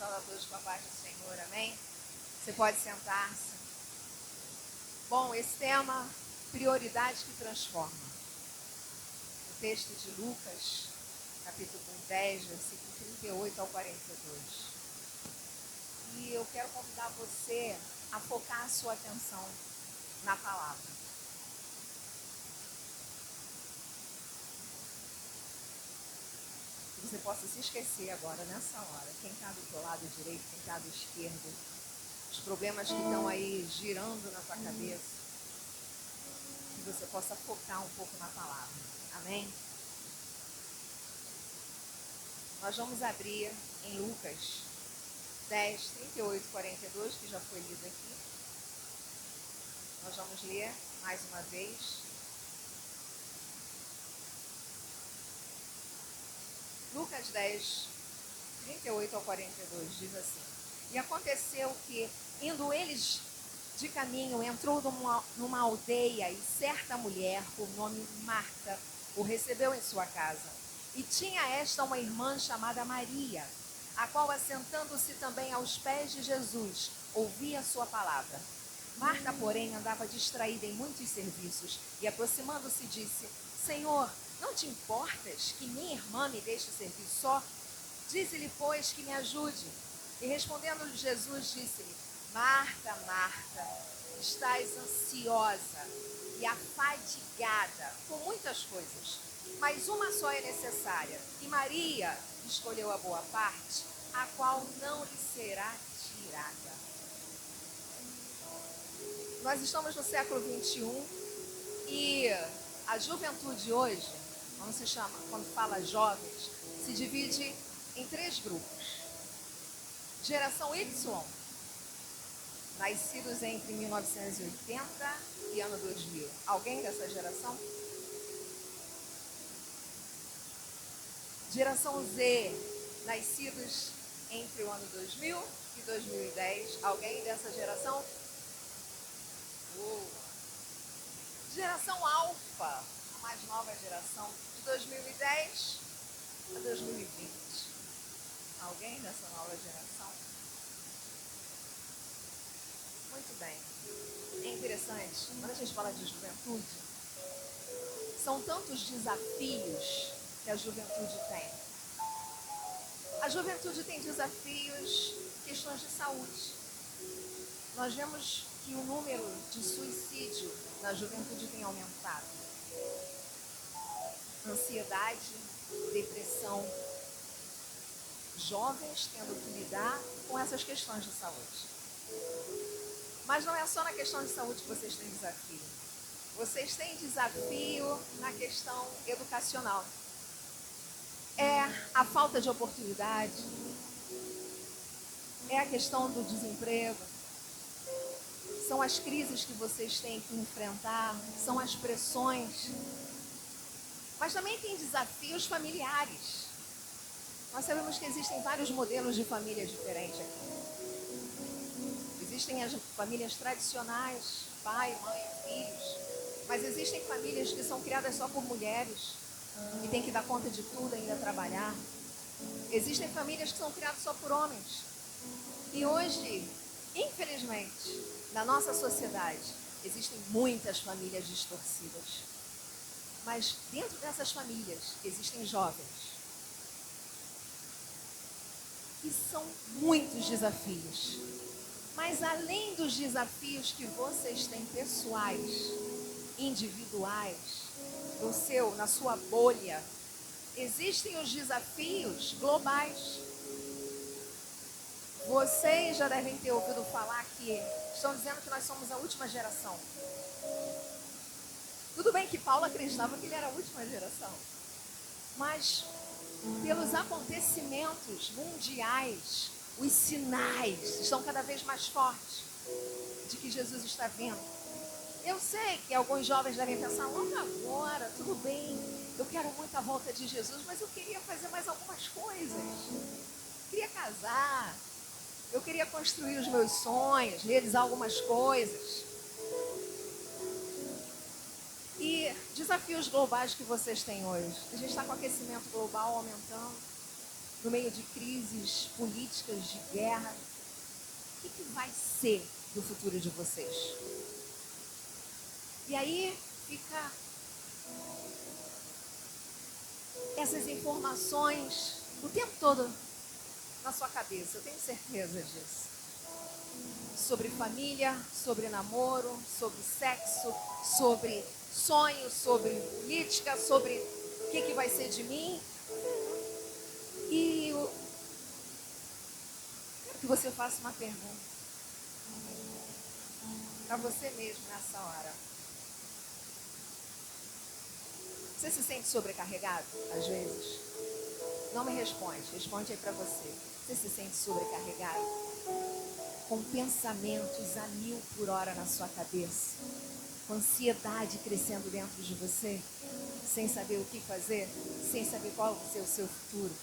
saúdo a todos com a paz do Senhor, amém? Você pode sentar-se. Bom, esse tema, prioridade que transforma. O texto de Lucas, capítulo 10, versículo 38 ao 42. E eu quero convidar você a focar a sua atenção na palavra. Que você possa se esquecer agora, nessa hora, quem está do teu lado direito, quem está do esquerdo, os problemas que estão aí girando na tua cabeça, que você possa focar um pouco na palavra, amém? Nós vamos abrir em Lucas 10, 38, 42, que já foi lido aqui. Nós vamos ler mais uma vez. Lucas 10, 38 ao 42 diz assim: E aconteceu que, indo eles de caminho, entrou numa aldeia, e certa mulher, por nome Marta, o recebeu em sua casa. E tinha esta uma irmã chamada Maria, a qual, assentando-se também aos pés de Jesus, ouvia a sua palavra. Marta, porém, andava distraída em muitos serviços, e aproximando-se disse: Senhor, não te importas que minha irmã me deixe servir só? Dize-lhe, pois, que me ajude. E respondendo-lhe Jesus, disse-lhe: Marta, Marta, estás ansiosa e afadigada com muitas coisas, mas uma só é necessária. E Maria escolheu a boa parte, a qual não lhe será tirada. Nós estamos no século 21 e a juventude hoje, quando fala jovens, se divide em 3 grupos. Geração Y, nascidos entre 1980 e ano 2000. Alguém dessa geração? Geração Z, nascidos entre o ano 2000 e 2010. Alguém dessa geração? Geração Alfa, a mais nova geração, de 2010 a 2020. Alguém dessa nova geração? Muito bem. É interessante, quando a gente fala de juventude, são tantos desafios que a juventude tem. A juventude tem desafios, questões de saúde. Nós vemos que o número de suicídio na juventude tem aumentado. Ansiedade, depressão, jovens tendo que lidar com essas questões de saúde. Mas não é só na questão de saúde que vocês têm desafio. Vocês têm desafio na questão educacional. É a falta de oportunidade, é a questão do desemprego, são as crises que vocês têm que enfrentar, são as pressões. Mas também tem desafios familiares. Nós sabemos que existem vários modelos de família diferentes aqui. Existem as famílias tradicionais, pai, mãe, filhos. Mas existem famílias que são criadas só por mulheres, que têm que dar conta de tudo, ainda trabalhar. Existem famílias que são criadas só por homens. E hoje, infelizmente, na nossa sociedade, existem muitas famílias distorcidas. Mas dentro dessas famílias existem jovens. E são muitos desafios. Mas além dos desafios que vocês têm pessoais, individuais, na sua bolha, existem os desafios globais. Vocês já devem ter ouvido falar que estão dizendo que nós somos a última geração. Tudo bem que Paulo acreditava que ele era a última geração. Mas pelos acontecimentos mundiais, os sinais estão cada vez mais fortes de que Jesus está vindo. Eu sei que alguns jovens devem pensar, logo agora, tudo bem, eu quero muito a volta de Jesus, mas eu queria fazer mais algumas coisas. Queria casar, eu queria construir os meus sonhos, realizar algumas coisas. E desafios globais que vocês têm hoje. A gente está com aquecimento global aumentando. no meio de crises políticas, de guerra. O que vai ser do futuro de vocês? E aí fica essas informações o tempo todo na sua cabeça, eu tenho certeza disso. Sobre família, sobre namoro, sobre sexo, sobre sonhos, sobre política, sobre o que vai ser de mim. E eu quero que você faça uma pergunta para você mesmo nessa hora. Você se sente sobrecarregado, às vezes? Não me responde aí para você. Você se sente sobrecarregado? Com pensamentos a 1000 por hora na sua cabeça? Com ansiedade crescendo dentro de você? Sem saber o que fazer? Sem saber qual vai ser o seu futuro?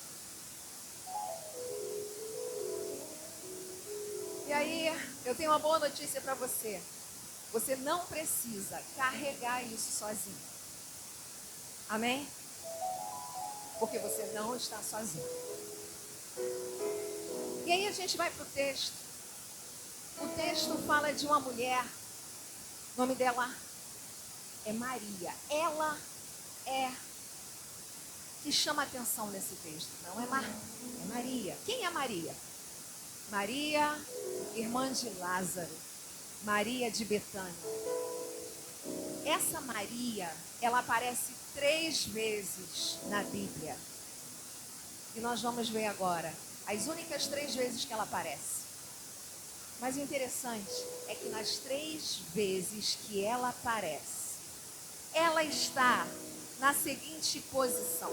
E aí, eu tenho uma boa notícia para você. Você não precisa carregar isso sozinho. Amém? Porque você não está sozinho. E aí a gente vai para o texto. O texto fala de uma mulher. O nome dela é Maria. Ela é que chama a atenção nesse texto. Não é é Maria. Quem é Maria? Maria, irmã de Lázaro. Maria de Betânia. Essa Maria, ela aparece 3 vezes na Bíblia. E nós vamos ver agora as únicas 3 vezes que ela aparece. Mas o interessante é que nas 3 vezes que ela aparece, ela está na seguinte posição: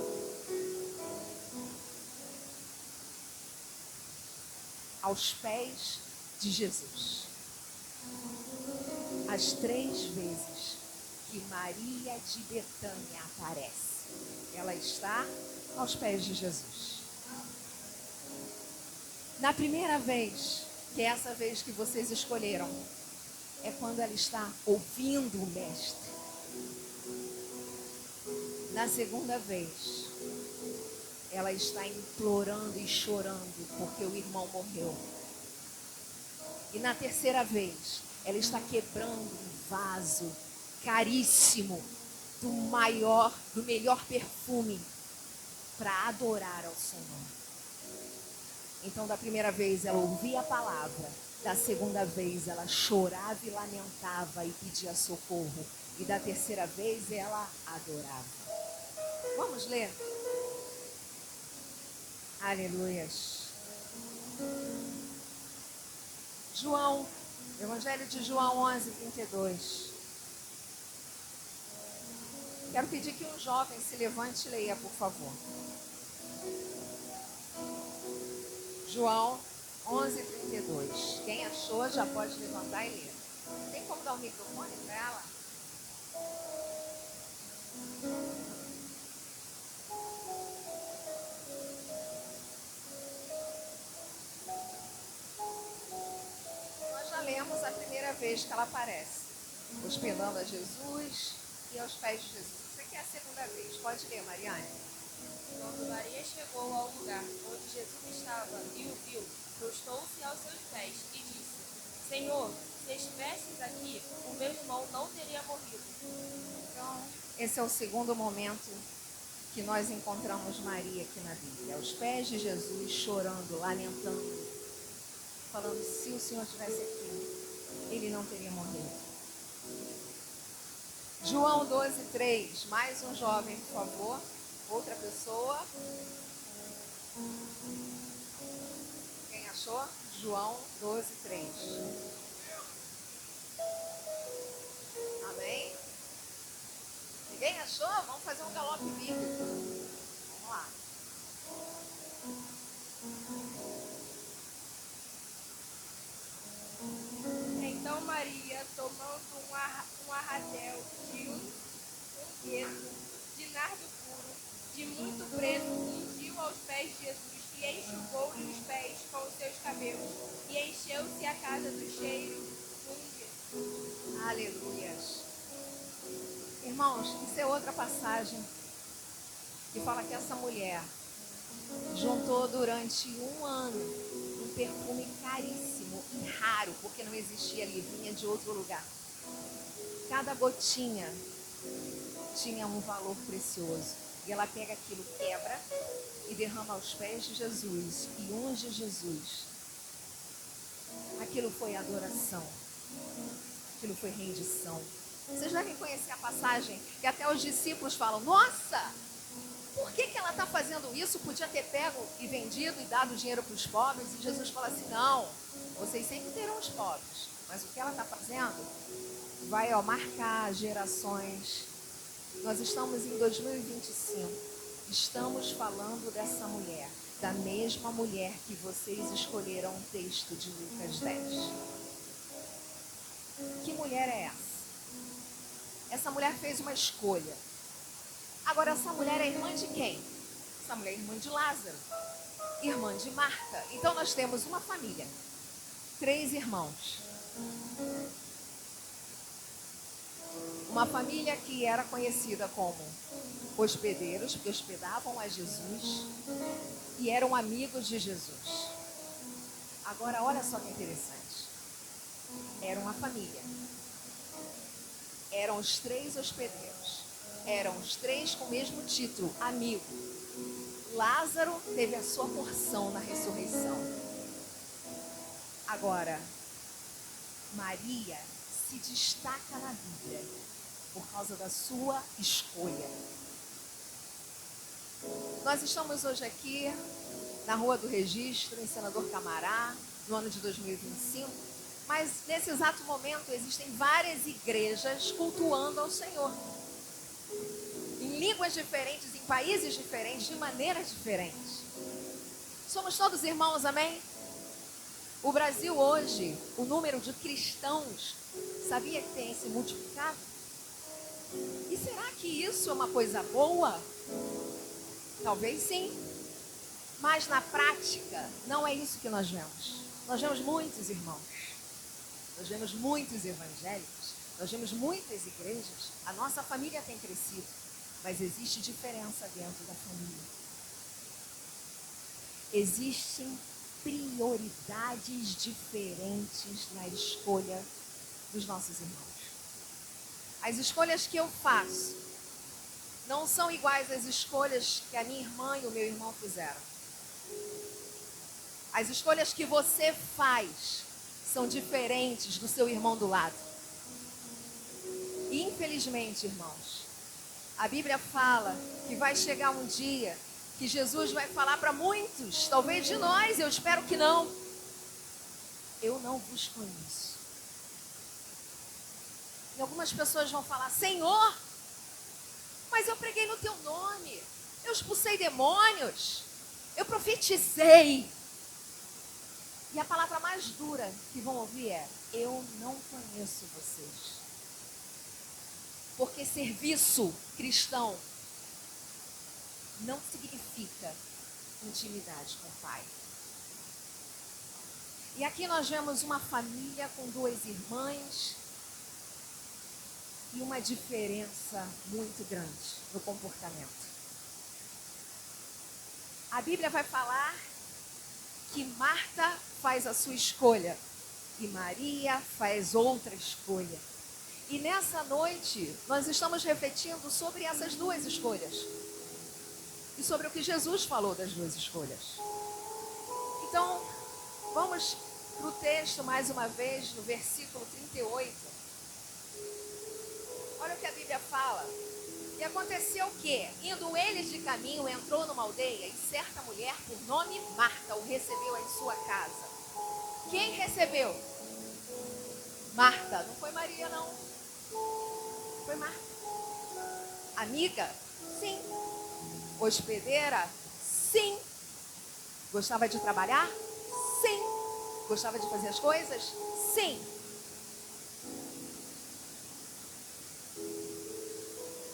aos pés de Jesus. As 3 vezes que Maria de Betânia aparece, ela está aos pés de Jesus. Na primeira vez, que é essa vez que vocês escolheram, é quando ela está ouvindo o mestre. Na segunda vez, ela está implorando e chorando porque o irmão morreu. E na terceira vez, ela está quebrando um vaso caríssimo do melhor perfume para adorar ao Senhor. Então, da primeira vez ela ouvia a palavra, da segunda vez ela chorava e lamentava e pedia socorro, e da terceira vez ela adorava. Vamos ler? Aleluias. João, Evangelho de João 11:32. Quero pedir que um jovem se levante e leia, por favor. João 11:32. Quem achou já pode levantar e ler. Tem como dar o microfone para ela? Nós já lemos a primeira vez que ela aparece, hospedando a Jesus e aos pés de Jesus. Você quer a segunda vez? Pode ler, Mariane. Quando Maria chegou ao lugar onde Jesus estava e o viu, prostou-se aos seus pés e disse: Senhor, se estivesses aqui, o meu irmão não teria morrido. Então, esse é o segundo momento que nós encontramos Maria aqui na Bíblia. Aos pés de Jesus, chorando, lamentando, falando: se o Senhor estivesse aqui, ele não teria morrido. João 12:3. Mais um jovem, por favor. Outra pessoa. Quem achou? João 12:3. Amém? Ninguém achou? Vamos fazer um galope bíblico. Vamos lá. Então Maria, tomando um arradel de um dedo de nardo puro, de muito preço, ungiu aos pés de Jesus e enxugou-lhe os pés com os seus cabelos, e encheu-se a casa do cheiro do unguento. Aleluias. Irmãos, isso é outra passagem que fala que essa mulher, Juntou durante um ano um perfume caríssimo e raro, porque não existia ali, vinha de outro lugar. Cada gotinha tinha um valor precioso. E ela pega aquilo, quebra e derrama aos pés de Jesus e unge Jesus. Aquilo foi adoração. Aquilo foi rendição. Vocês devem conhecer a passagem que até os discípulos falam: nossa, por que ela está fazendo isso? Podia ter pego e vendido e dado dinheiro para os pobres. E Jesus fala assim: não, vocês sempre terão os pobres, mas o que ela está fazendo vai marcar gerações. Nós estamos em 2025, estamos falando dessa mulher, da mesma mulher que vocês escolheram o texto de Lucas 10. Que mulher é essa? Essa mulher fez uma escolha. Agora, essa mulher é irmã de quem? Essa mulher é irmã de Lázaro, irmã de Marta. Então, nós temos uma família, 3 irmãos. Uma família que era conhecida como hospedeiros, porque hospedavam a Jesus e eram amigos de Jesus. Agora, olha só que interessante. Era uma família. Eram os 3 hospedeiros. Eram os 3 com o mesmo título, amigo. Lázaro teve a sua porção na ressurreição. Agora, Maria se destaca na Bíblia por causa da sua escolha. Nós estamos hoje aqui na Rua do Registro, em Senador Camará, no ano de 2025, mas nesse exato momento existem várias igrejas cultuando ao Senhor. Em línguas diferentes, em países diferentes, de maneiras diferentes. Somos todos irmãos, amém? O Brasil hoje, o número de cristãos, sabia que tem se multiplicado? E será que isso é uma coisa boa? Talvez sim. Mas na prática, não é isso que nós vemos. Nós vemos muitos irmãos. Nós vemos muitos evangélicos. Nós vemos muitas igrejas. A nossa família tem crescido. Mas existe diferença dentro da família. Existem prioridades diferentes na escolha dos nossos irmãos. As escolhas que eu faço não são iguais às escolhas que a minha irmã e o meu irmão fizeram. As escolhas que você faz são diferentes do seu irmão do lado. E, infelizmente, irmãos, a Bíblia fala que vai chegar um dia que Jesus vai falar para muitos, talvez de nós, eu espero que não. Eu não vos conheço. E algumas pessoas vão falar: Senhor, mas eu preguei no teu nome, eu expulsei demônios, eu profetizei. E a palavra mais dura que vão ouvir é: eu não conheço vocês. Porque serviço cristão não significa intimidade com o Pai. E aqui nós vemos uma família com 2 irmãs e uma diferença muito grande no comportamento. A Bíblia vai falar que Marta faz a sua escolha e Maria faz outra escolha. E nessa noite nós estamos refletindo sobre essas 2 escolhas e sobre o que Jesus falou das 2 escolhas. Então, vamos para o texto mais uma vez, no versículo 38. Olha o que a Bíblia fala. E aconteceu que, indo eles de caminho, entrou numa aldeia e certa mulher, por nome Marta, o recebeu em sua casa. Quem recebeu? Marta. Não foi Maria, não. Foi Marta. Amiga? Sim. Hospedeira? Sim. Gostava de trabalhar? Sim. Gostava de fazer as coisas? Sim.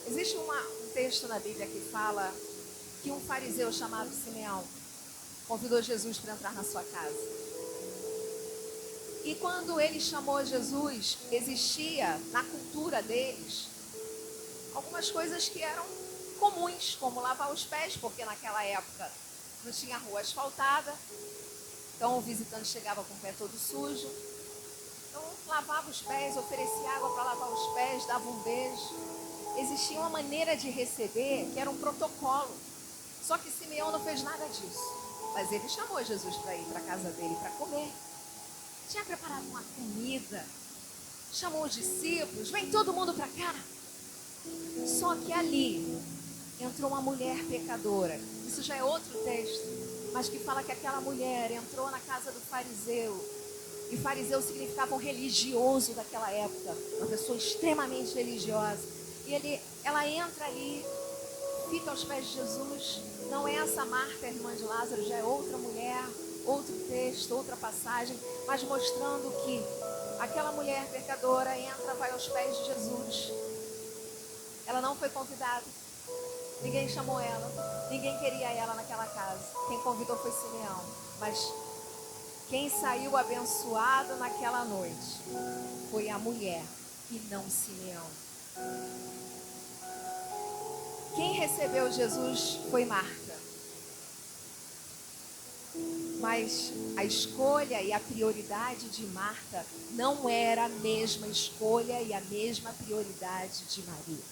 Existe um texto na Bíblia que fala que um fariseu chamado Simeão convidou Jesus para entrar na sua casa. E quando ele chamou Jesus, existia na cultura deles algumas coisas que eram comuns, como lavar os pés, porque naquela época não tinha rua asfaltada, então o visitante chegava com o pé todo sujo. Então lavava os pés, oferecia água para lavar os pés, dava um beijo. Existia uma maneira de receber que era um protocolo. Só que Simeão não fez nada disso. Mas ele chamou Jesus para ir para a casa dele para comer. Tinha preparado uma comida. Chamou os discípulos, vem todo mundo para cá. Só que ali entrou uma mulher pecadora. Isso já é outro texto, mas que fala que aquela mulher entrou na casa do fariseu. E fariseu significava um religioso daquela época, uma pessoa extremamente religiosa. E ela entra ali, fica aos pés de Jesus. Não é essa Marta, a irmã de Lázaro, já é outra mulher, outro texto, outra passagem, mas mostrando que aquela mulher pecadora entra, vai aos pés de Jesus. Ela não foi convidada, ninguém chamou ela, ninguém queria ela naquela casa. Quem convidou foi Simeão, mas quem saiu abençoado naquela noite foi a mulher e não Simeão. Quem recebeu Jesus foi Marta. Mas a escolha e a prioridade de Marta não era a mesma escolha e a mesma prioridade de Maria.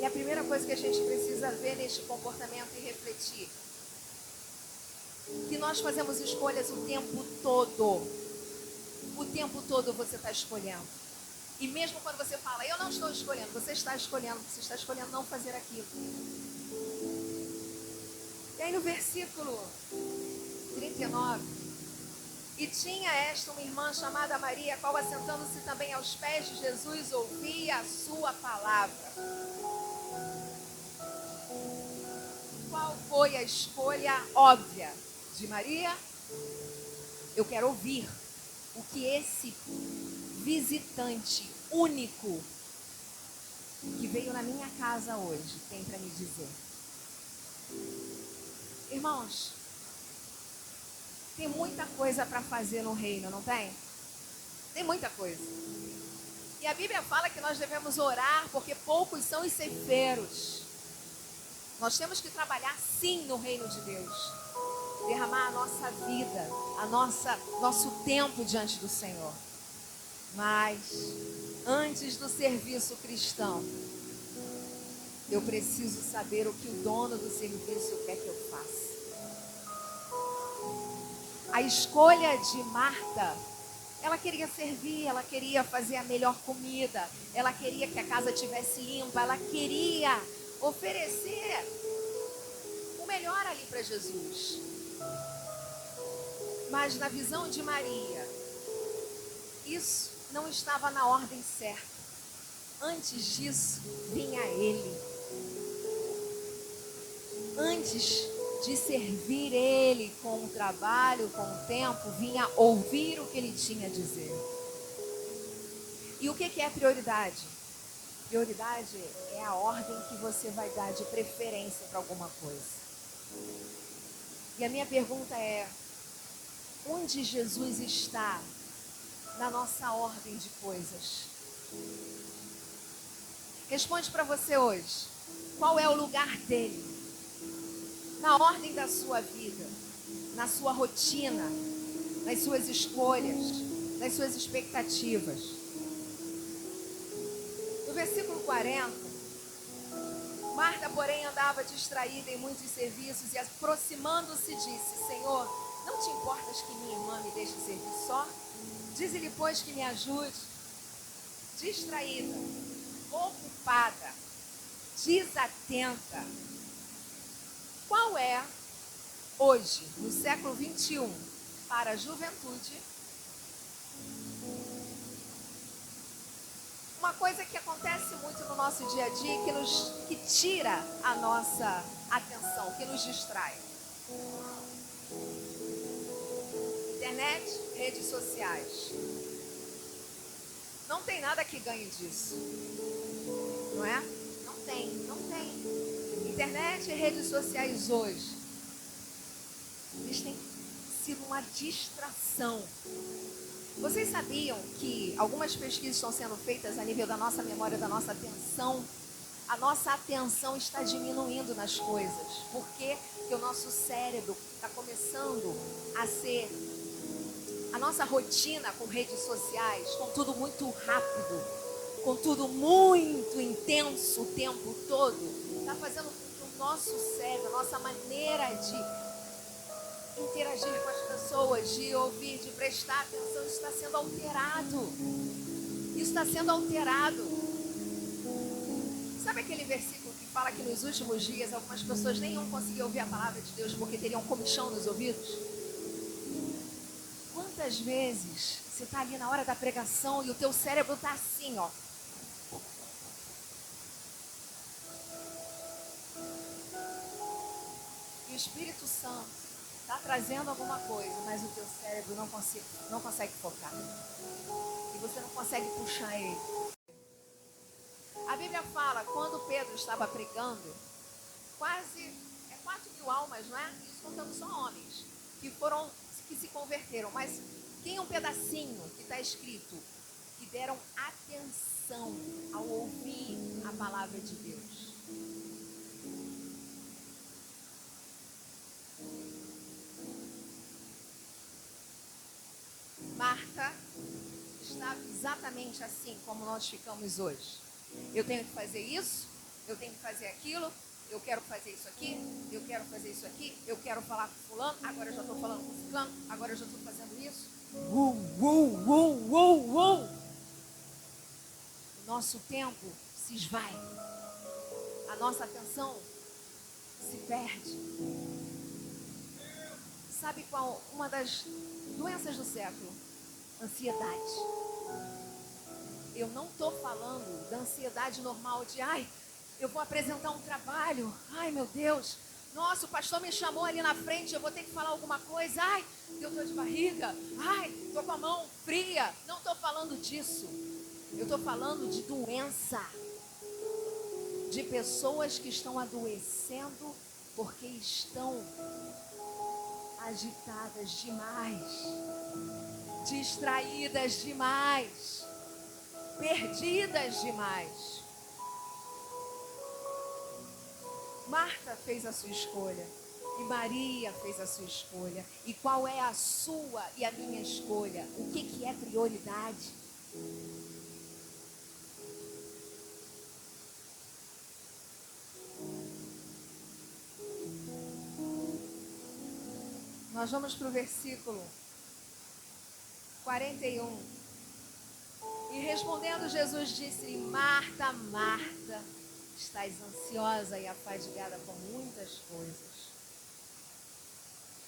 E a primeira coisa que a gente precisa ver neste comportamento e refletir, que nós fazemos escolhas o tempo todo. O tempo todo você está escolhendo. E mesmo quando você fala, eu não estou escolhendo, você está escolhendo não fazer aquilo. E aí no versículo 39, e tinha esta uma irmã chamada Maria, a qual assentando-se também aos pés de Jesus, ouvia a sua palavra. Qual foi a escolha óbvia de Maria? Eu quero ouvir o que esse visitante único que veio na minha casa hoje tem para me dizer. Irmãos, tem muita coisa para fazer no reino, não tem? Tem muita coisa. E a Bíblia fala que nós devemos orar porque poucos são os ceifeiros. Nós temos que trabalhar sim no reino de Deus. Derramar a nossa vida, nosso tempo diante do Senhor. Mas, antes do serviço cristão, eu preciso saber o que o dono do serviço quer que eu faça. A escolha de Marta, ela queria servir, ela queria fazer a melhor comida, ela queria que a casa estivesse limpa, ela queria oferecer o melhor ali para Jesus. Mas na visão de Maria, isso não estava na ordem certa. Antes disso, vinha ele. Antes de servir ele com o trabalho, com o tempo, vinha ouvir o que ele tinha a dizer. E o que é prioridade? Prioridade é a ordem que você vai dar de preferência para alguma coisa. E a minha pergunta é, onde Jesus está na nossa ordem de coisas? Responde para você hoje. Qual é o lugar dele? Na ordem da sua vida, na sua rotina, nas suas escolhas, nas suas expectativas. No versículo 40, Marta, porém, andava distraída em muitos serviços e aproximando-se disse, Senhor, não te importas que minha irmã me deixe servir só? Dize-lhe, pois, que me ajude. Distraída, ocupada, desatenta. Qual é, hoje, no século 21, para a juventude, uma coisa que acontece muito no nosso dia a dia, que tira a nossa atenção, que nos distrai? Internet, redes sociais. Não tem nada que ganhe disso. Não é? Não tem. Internet e redes sociais hoje, eles têm sido uma distração. Vocês sabiam que algumas pesquisas estão sendo feitas a nível da nossa memória, da nossa atenção? a nossa atenção está diminuindo nas coisas. Por quê? Porque o nosso cérebro está começando a ser... A nossa rotina com redes sociais, com tudo muito rápido, com tudo muito intenso o tempo todo, está fazendo com que o nosso cérebro, a nossa maneira de interagir com as pessoas, de ouvir, de prestar atenção, isso está sendo alterado. Isso está sendo alterado. Sabe aquele versículo que fala que nos últimos dias algumas pessoas nem iam conseguir ouvir a palavra de Deus porque teriam comichão nos ouvidos? Quantas vezes você está ali na hora da pregação e o teu cérebro está assim, ó. E o Espírito Santo está trazendo alguma coisa, mas o teu cérebro não consegue focar. E você não consegue puxar ele. A Bíblia fala, quando Pedro estava pregando, quase 4.000 almas, não é? Isso contando só homens, que se converteram. Mas tem um pedacinho que está escrito, que deram atenção ao ouvir a palavra de Deus. Marta está exatamente assim como nós ficamos hoje. Eu tenho que fazer isso, eu tenho que fazer aquilo, eu quero fazer isso aqui, eu quero fazer isso aqui, eu quero falar com fulano, agora eu já estou falando com fulano, agora eu já estou fazendo isso. O nosso tempo se esvai, a nossa atenção se perde. Sabe qual uma das doenças do século? Ansiedade. Eu não estou falando da ansiedade normal de, eu vou apresentar um trabalho, meu Deus, nossa, o pastor me chamou ali na frente, eu vou ter que falar alguma coisa, deu dor de barriga, estou com a mão fria. Não estou falando disso. Eu estou falando de doença, de pessoas que estão adoecendo porque estão agitadas demais, distraídas demais, perdidas demais. Marta fez a sua escolha e Maria fez a sua escolha. E qual é a sua e a minha escolha? O que é prioridade? Nós vamos para o versículo 41. E respondendo, Jesus disse-lhe: Marta, Marta, estás ansiosa e afadigada com muitas coisas.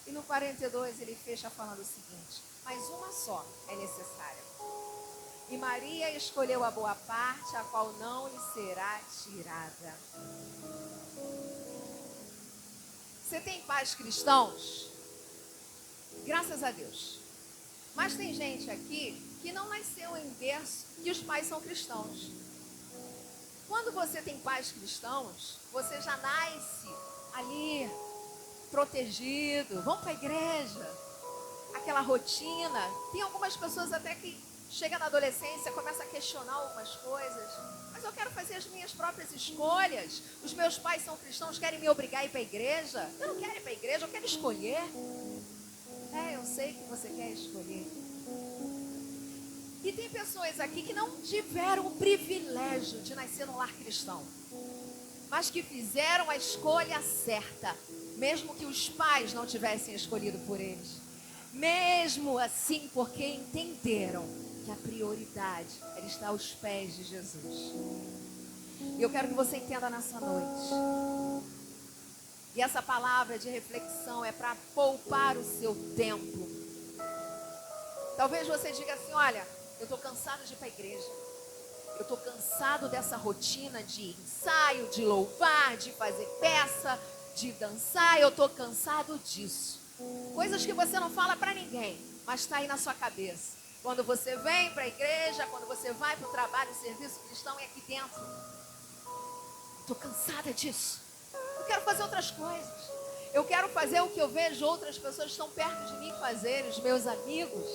E no 42 ele fecha falando o seguinte: mas uma só é necessária. E Maria escolheu a boa parte, a qual não lhe será tirada. Você tem pais cristãos? Graças a Deus. Mas tem gente aqui que não nasceu em berço que os pais são cristãos. Quando você tem pais cristãos, você já nasce ali protegido. Vamos para a igreja. Aquela rotina. Tem algumas pessoas até que chega na adolescência, começa a questionar algumas coisas. Mas eu quero fazer as minhas próprias escolhas. Os meus pais são cristãos, querem me obrigar a ir para a igreja. Eu não quero ir para a igreja, eu quero escolher. Eu sei que você quer escolher. E tem pessoas aqui que não tiveram o privilégio de nascer num lar cristão, mas que fizeram a escolha certa, mesmo que os pais não tivessem escolhido por eles. Mesmo assim, porque entenderam que a prioridade era estar aos pés de Jesus. E eu quero que você entenda nessa noite. E essa palavra de reflexão é para poupar o seu tempo. Talvez você diga assim: olha, eu estou cansado de ir para a igreja. Eu estou cansado dessa rotina de ensaio, de louvar, de fazer peça, de dançar. Eu estou cansado disso. Coisas que você não fala para ninguém, mas está aí na sua cabeça. Quando você vem para a igreja, quando você vai para o trabalho, o serviço cristão, é aqui dentro. Estou cansada disso. Eu quero fazer outras coisas. Eu quero fazer o que eu vejo outras pessoas que estão perto de mim fazerem, os meus amigos.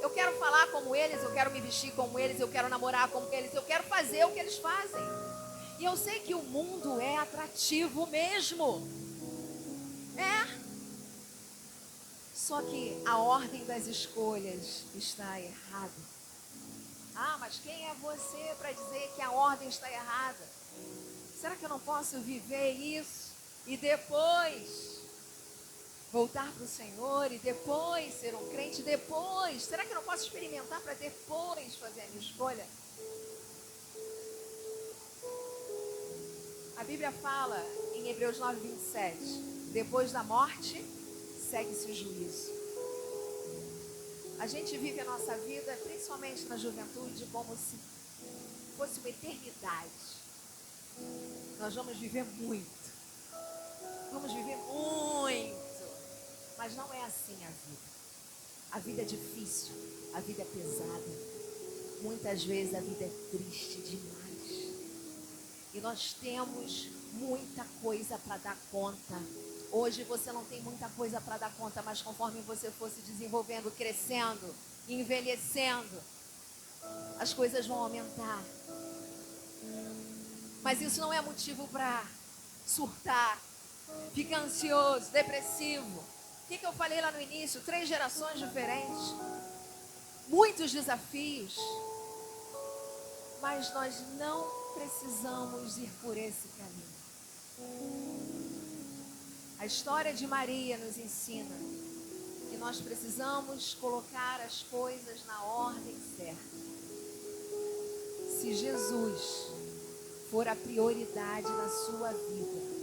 Eu quero falar como eles, eu quero me vestir como eles, eu quero namorar como eles, eu quero fazer o que eles fazem. E eu sei que o mundo é atrativo mesmo. É. Só que a ordem das escolhas está errada. Ah, mas quem é você para dizer que a ordem está errada? Será que eu não posso viver isso e depois voltar para o Senhor e depois ser um crente, depois? Será que eu não posso experimentar para depois fazer a minha escolha? A Bíblia fala em Hebreus 9:27, depois da morte, segue-se o juízo. A gente vive a nossa vida, principalmente na juventude, como se fosse uma eternidade. Nós vamos viver muito. Vamos viver muito. Mas não é assim a vida. A vida é difícil, a vida é pesada. Muitas vezes a vida é triste demais. E nós temos muita coisa para dar conta. Hoje você não tem muita coisa para dar conta, mas conforme você for se desenvolvendo, crescendo, envelhecendo, as coisas vão aumentar. Mas isso não é motivo para surtar, ficar ansioso, depressivo. O que eu falei lá no início? 3 gerações diferentes, muitos desafios, mas nós não precisamos ir por esse caminho. A história de Maria nos ensina que nós precisamos colocar as coisas na ordem certa. Se Jesus for a prioridade na sua vida,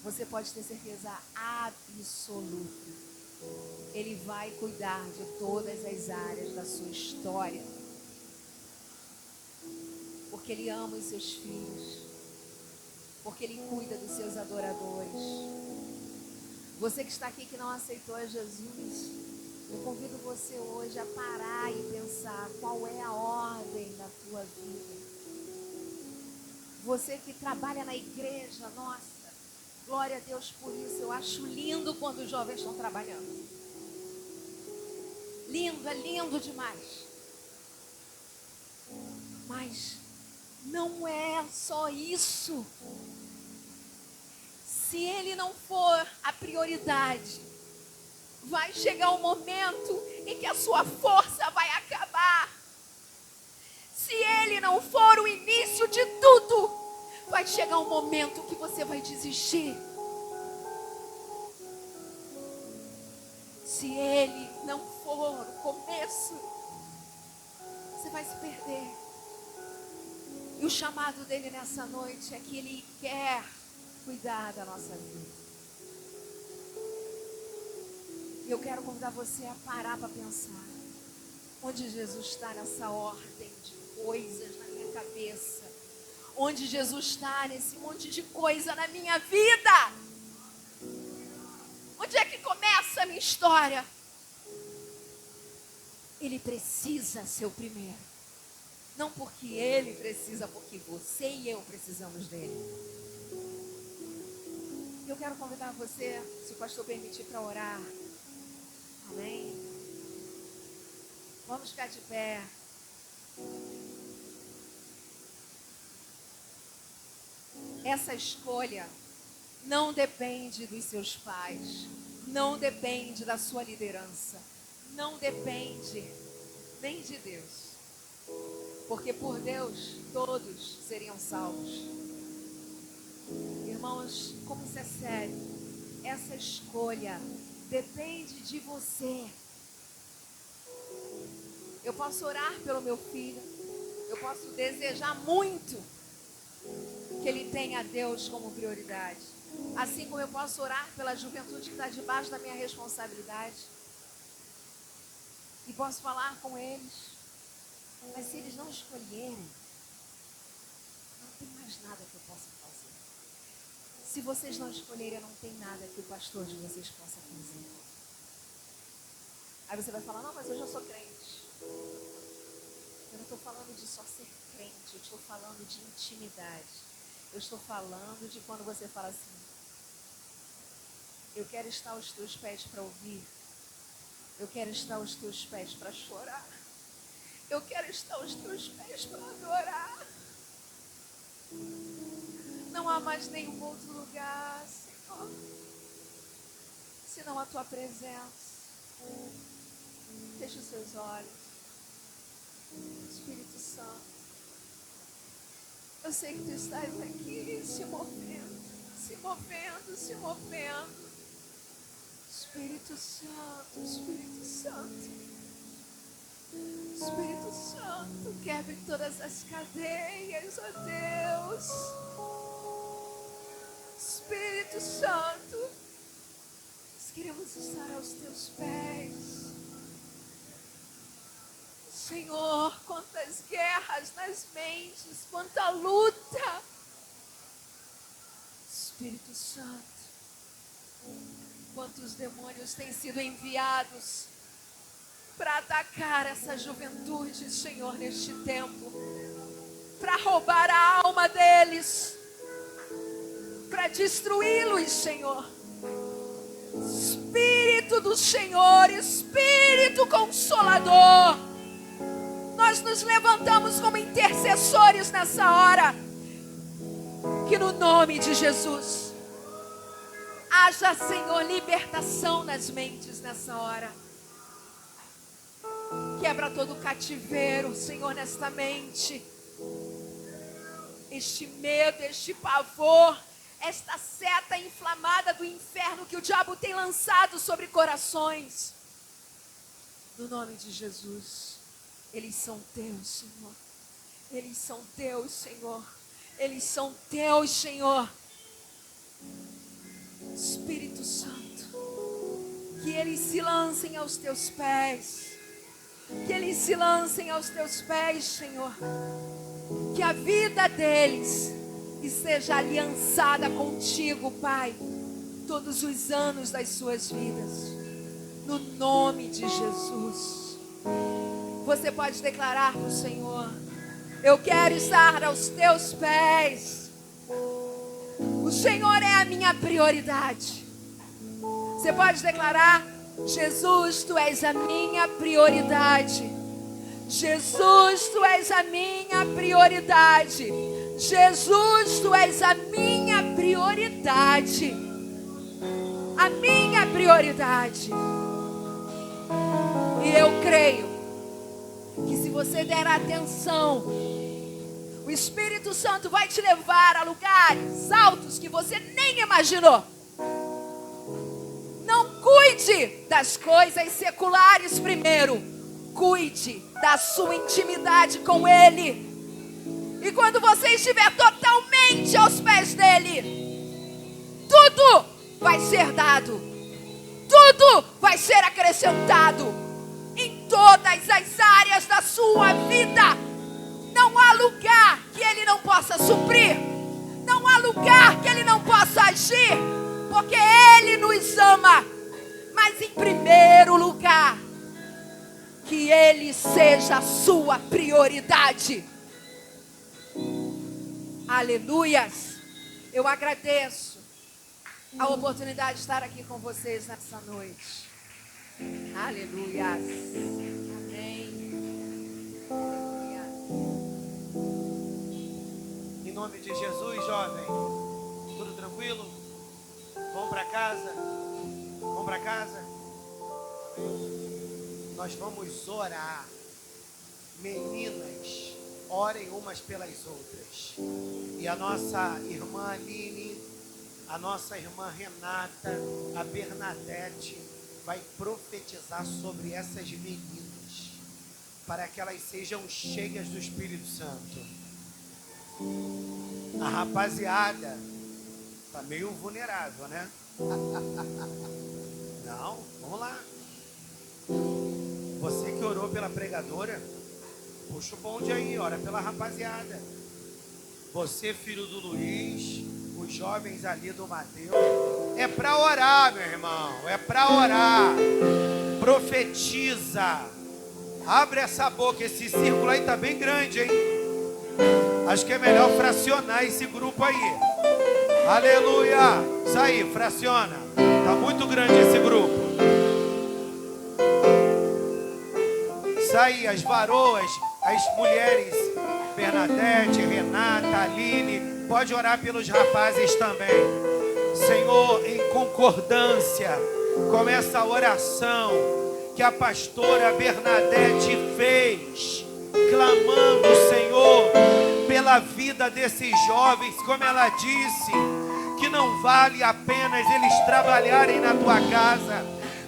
você pode ter certeza absoluta, Ele vai cuidar de todas as áreas da sua história. Porque Ele ama os seus filhos. Porque Ele cuida dos seus adoradores. Você que está aqui que não aceitou a Jesus, eu convido você hoje a parar e pensar qual é a ordem da tua vida. Você que trabalha na igreja, nossa, glória a Deus por isso. Eu acho lindo quando os jovens estão trabalhando. Lindo, é lindo demais. Mas não é só isso. Se ele não for a prioridade, vai chegar um momento em que a sua força vai acabar. Se ele não for o início de tudo, vai chegar um momento que você vai desistir. Se ele não for o começo, você vai se perder. E o chamado dele nessa noite é que ele quer cuidar da nossa vida. Eu quero convidar você a parar para pensar. Onde Jesus está nessa ordem de coisas na minha cabeça? Onde Jesus está nesse monte de coisa na minha vida? Onde é que começa a minha história? Ele precisa ser o primeiro. Não porque ele precisa, porque você e eu precisamos dele. Eu quero convidar você, se o pastor permitir, para orar. Amém? Vamos ficar de pé. Essa escolha não depende dos seus pais, não depende da sua liderança, não depende nem de Deus, porque por Deus todos seriam salvos. Irmãos, como isso é sério, essa escolha depende de você. Eu posso orar pelo meu filho, eu posso desejar muito que ele tenha Deus como prioridade, assim como eu posso orar pela juventude que está debaixo da minha responsabilidade, e posso falar com eles, mas se eles não escolherem, não tem mais nada que eu possa fazer. Se vocês não escolherem, não tem nada que o pastor de vocês possa fazer. Aí você vai falar, não, mas eu já sou crente. Eu não estou falando de só ser crente, eu estou falando de intimidade. Eu estou falando de quando você fala assim, eu quero estar aos teus pés para ouvir. Eu quero estar aos teus pés para chorar. Eu quero estar aos teus pés para adorar. Não há mais nenhum outro lugar, Senhor, senão a tua presença. Feche os seus olhos. Espírito Santo, eu sei que tu estás aqui se movendo, se movendo, se movendo. Espírito Santo, Espírito Santo, Espírito Santo, quebre todas as cadeias, ó Deus. Espírito Santo, nós queremos estar aos teus pés. Senhor, quantas guerras nas mentes, quanta luta. Espírito Santo, quantos demônios têm sido enviados para atacar essa juventude, Senhor, neste tempo, para roubar a alma deles, para destruí-los, Senhor. Espírito do Senhor, Espírito Consolador, nós nos levantamos como intercessores nessa hora, que no nome de Jesus haja, Senhor, libertação nas mentes nessa hora. Quebra todo cativeiro, Senhor, nesta mente. Este medo, este pavor, esta seta inflamada do inferno que o diabo tem lançado sobre corações. No nome de Jesus. Eles são teus, Senhor. Eles são teus, Senhor. Eles são teus, Senhor. Espírito Santo, que eles se lancem aos teus pés. Que eles se lancem aos teus pés, Senhor. Que a vida deles esteja aliançada contigo, Pai, todos os anos das suas vidas. No nome de Jesus. Você pode declarar para o Senhor: eu quero estar aos teus pés. O Senhor é a minha prioridade. Você pode declarar: Jesus, tu és a minha prioridade. Jesus, tu és a minha prioridade. Jesus, tu és a minha prioridade. A minha prioridade. E eu creio que se você der atenção, o Espírito Santo vai te levar a lugares altos que você nem imaginou. Não cuide das coisas seculares primeiro. Cuide da sua intimidade com Ele. E quando você estiver totalmente aos pés dEle, tudo vai ser dado. Tudo vai ser acrescentado. Em todas as áreas da sua vida. Não há lugar que Ele não possa suprir. Não há lugar que Ele não possa agir. Porque Ele nos ama. Mas em primeiro lugar, que Ele seja a sua prioridade. Aleluias. Eu agradeço a oportunidade de estar aqui com vocês nessa noite. Aleluias. Amém. Aleluia. Em nome de Jesus, jovem. Tudo tranquilo? Vamos para casa? Vamos para casa? Nós vamos orar. Meninas, orem umas pelas outras. E a nossa irmã Aline, a nossa irmã Renata, a Bernadette, vai profetizar sobre essas meninas, para que elas sejam cheias do Espírito Santo. A rapaziada está meio vulnerável, né? Não, vamos lá. Você que orou pela pregadora, puxa o bonde aí, ora pela rapaziada. Você, filho do Luiz, os jovens ali do Mateus, é para orar, meu irmão, é para orar. Profetiza. Abre essa boca, esse círculo aí tá bem grande, hein? Acho que é melhor fracionar esse grupo aí. Aleluia. Isso aí, fraciona. Tá muito grande esse grupo. Isso aí, as varoas, as mulheres, Bernadette, Renata, Aline, Pode orar pelos rapazes também. Senhor, em concordância com essa oração que a pastora Bernadette fez, clamando, Senhor, pela vida desses jovens, como ela disse, que não vale apenas eles trabalharem na tua casa,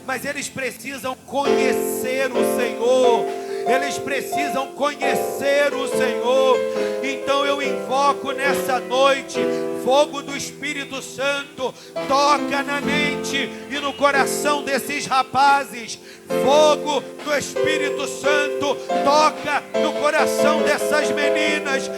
mas eles precisam conhecer o Senhor. Eles precisam conhecer o Senhor. Então eu invoco nessa noite fogo do Espírito Santo. Toca na mente e no coração desses rapazes. Fogo do Espírito Santo. Toca no coração dessas meninas.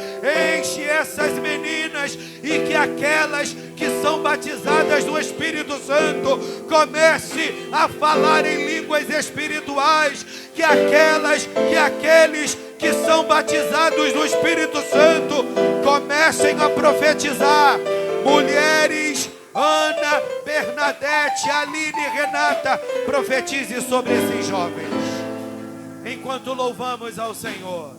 Enche essas meninas e que aquelas que são batizadas no Espírito Santo comece a falar em línguas espirituais. Que aqueles que são batizados no Espírito Santo comecem a profetizar. Mulheres, Ana, Bernadette, Aline, Renata, profetize sobre esses jovens, enquanto louvamos ao Senhor.